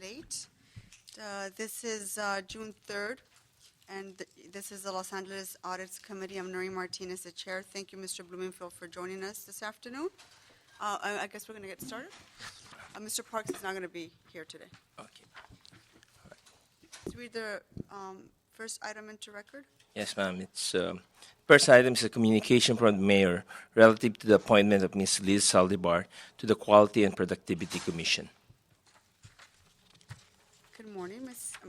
late. This is June 3rd, and this is the Los Angeles Audits Committee. I'm Noreen Martinez, the chair. Thank you, Mr. Blumenfield, for joining us this afternoon. I guess we're going to get started. Mr. Parks is not going to be here today. Okay. Let's read the first item into record. Yes, ma'am. It's first item is a communication from the mayor relative to the appointment of Ms. Liz Saldivar to the Quality and Productivity Commission. Good morning,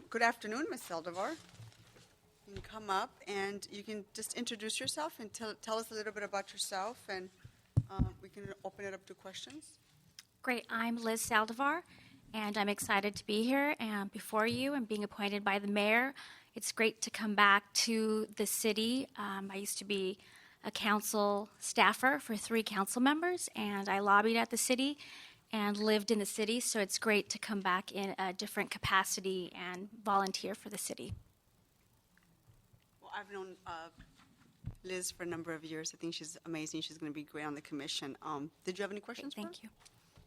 good afternoon, Ms. Saldivar. You can come up and you can just introduce yourself and tell us a little bit about yourself, and we can open it up to questions. Great. I'm Liz Saldivar, and I'm excited to be here and before you and being appointed by the mayor. It's great to come back to the city. I used to be a council staffer for 3 council members, and I lobbied at the city and lived in the city, so it's great to come back in a different capacity and volunteer for the city. Well, I've known Liz for a number of years. I think she's amazing. She's going to be great on the commission. Did you have any questions for her? Thank you.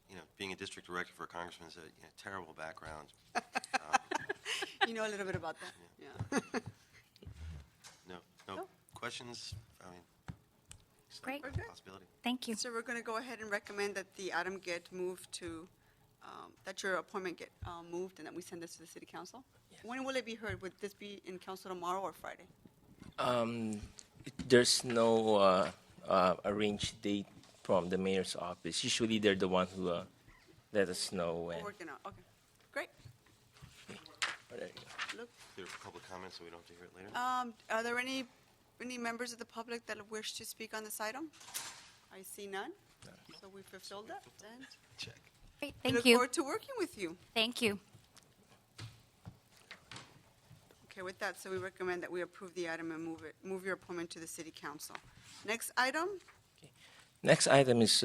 You know, being a district director for a congressman is a terrible background. You know a little bit about that. Yeah. No questions? I mean, it's Great. a possibility. Thank you. So we're going to go ahead and recommend that the item get moved to, that your appointment get moved and that we send this to the city council. Yes. When will it be heard? Would this be in council tomorrow or Friday? There's no arranged date from the mayor's office. Usually they're the one who let us know when. We're working out. Okay. Great. Oh, there you go. Look. There are public comments, so we don't have to hear it later. Are there any members of the public that wish to speak on this item? I see none. So we fulfilled that. And Check. Great. we Thank look you. forward to working with you. Thank you. Okay, with that, so we recommend that we approve the item and move your appointment to the city council. Next item. Next item is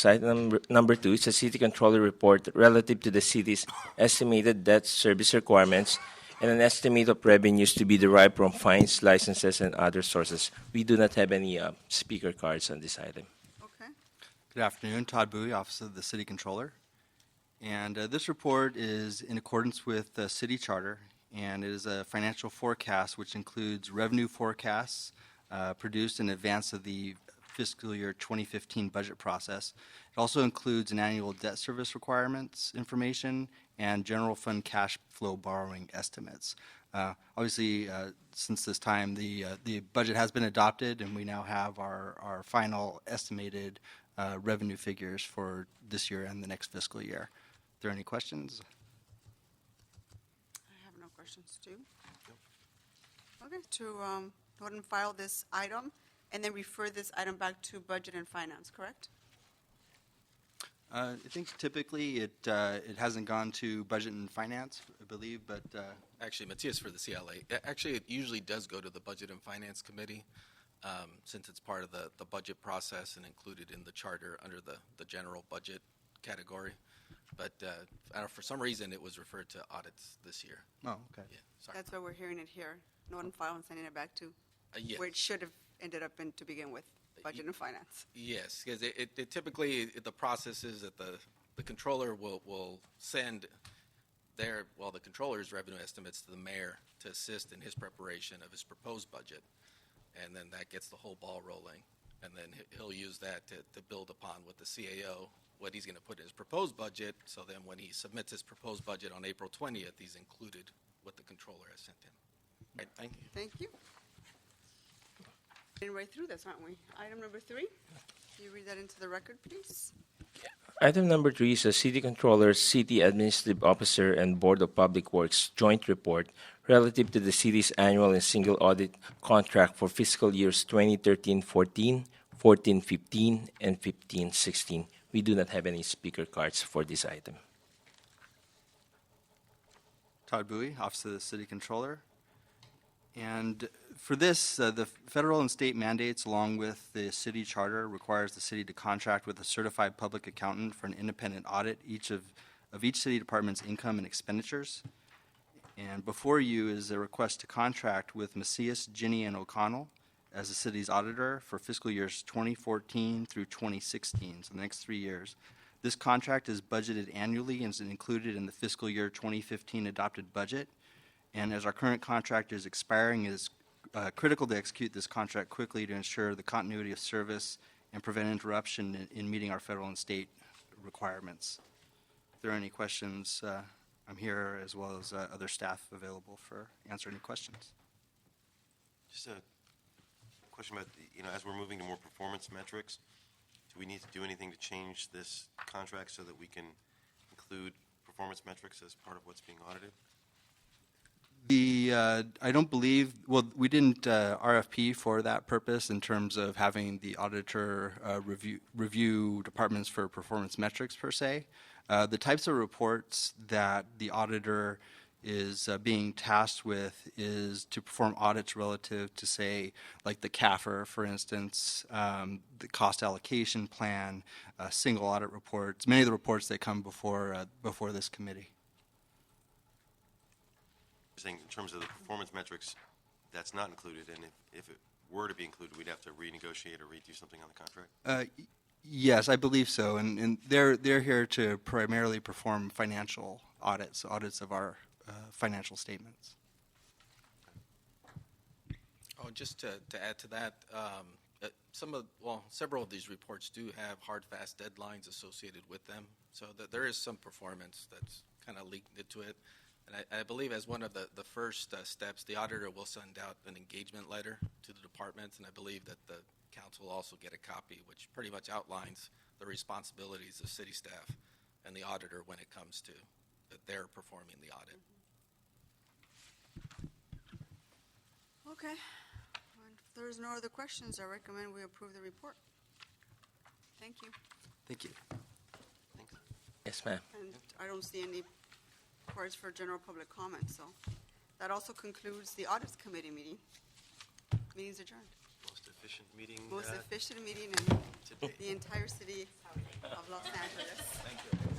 item number 2. It's a city controller report relative to the city's estimated debt service requirements and an estimate of revenues to be derived from fines, licenses, and other sources. We do not have any speaker cards on this item. Okay. Good afternoon, Todd Bowie, Office of the City Controller. And this report is in accordance with the city charter, and it is a financial forecast which includes revenue forecasts produced in advance of the fiscal year 2015 budget process. It also includes an annual debt service requirements information and general fund cash flow borrowing estimates. Obviously, since this time, the budget has been adopted, and we now have our final estimated revenue figures for this year and the next fiscal year. Are there any questions? I have no questions, too. Okay, to go ahead and file this item and then refer this item back to Budget and Finance, correct? I think typically it hasn't gone to Budget and Finance, I believe, but Actually, Matthias for the CLA. Actually, it usually does go to the Budget and Finance Committee since it's part of the budget process and included in the charter under the general budget category. But I don't know, for some reason, it was referred to audits this year. oh, okay. Yeah, sorry. That's why we're hearing it here. Note and file and sending it back to Yes. where it should have ended up in to begin with, Budget and Finance. Yes, because it typically, the process is that the controller will send the controller's revenue estimates to the mayor to assist in his preparation of his proposed budget. And then that gets the whole ball rolling. And then he'll use that to build upon with the CAO, what he's going to put in his proposed budget. So then when he submits his proposed budget on April 20th, he's included what the controller has sent him. All right, thank you. Thank you. Getting right through this, aren't we? Item number 3. Can you read that into the record, please? Item number 3 is a city controller, city administrative officer, and Board of Public Works joint report relative to the city's annual and single audit contract for fiscal years 2013-14, 14-15, and 15-16. We do not have any speaker cards for this item. Todd Bowie, Office of the City Controller. And for this, the federal and state mandates, along with the city charter, requires the city to contract with a certified public accountant for an independent audit of each city department's income and expenditures. And before you is a request to contract with Macias, Ginny, and O'Connell as the city's auditor for fiscal years 2014 through 2016, so the next 3 years. This contract is budgeted annually and is included in the fiscal year 2015 adopted budget. And as our current contract is expiring, it is critical to execute this contract quickly to ensure the continuity of service and prevent interruption in meeting our federal and state requirements. If there are any questions, I'm here, as well as other staff available for answer any questions. Just a question about, as we're moving to more performance metrics, do we need to do anything to change this contract so that we can include performance metrics as part of what's being audited? I don't believe, well, we didn't RFP for that purpose in terms of having the auditor review departments for performance metrics per se. The types of reports that the auditor is being tasked with is to perform audits relative to, say, like the CAFR, for instance, the cost allocation plan, single audit reports, many of the reports that come before this committee. You're saying in terms of the performance metrics, that's not included, and if it were to be included, we'd have to renegotiate or redo something on the contract? Yes, I believe so, and they're here to primarily perform financial audits of our financial statements. Oh, just to add to that, several of these reports do have hard, fast deadlines associated with them, so that there is some performance that's kind of leaked into it. And I believe as one of the first steps, the auditor will send out an engagement letter to the departments, and I believe that the council will also get a copy, which pretty much outlines the responsibilities of city staff and the auditor when it comes to that they're performing the audit. Okay. And if there's no other questions, I recommend we approve the report. Thank you. Thank you. Thanks. Yes, ma'am. And I don't see any cards for general public comment, so that also concludes the Audits Committee meeting. Meeting's adjourned. Most efficient meeting Most efficient meeting in today. the entire city of Los Angeles. Thank you.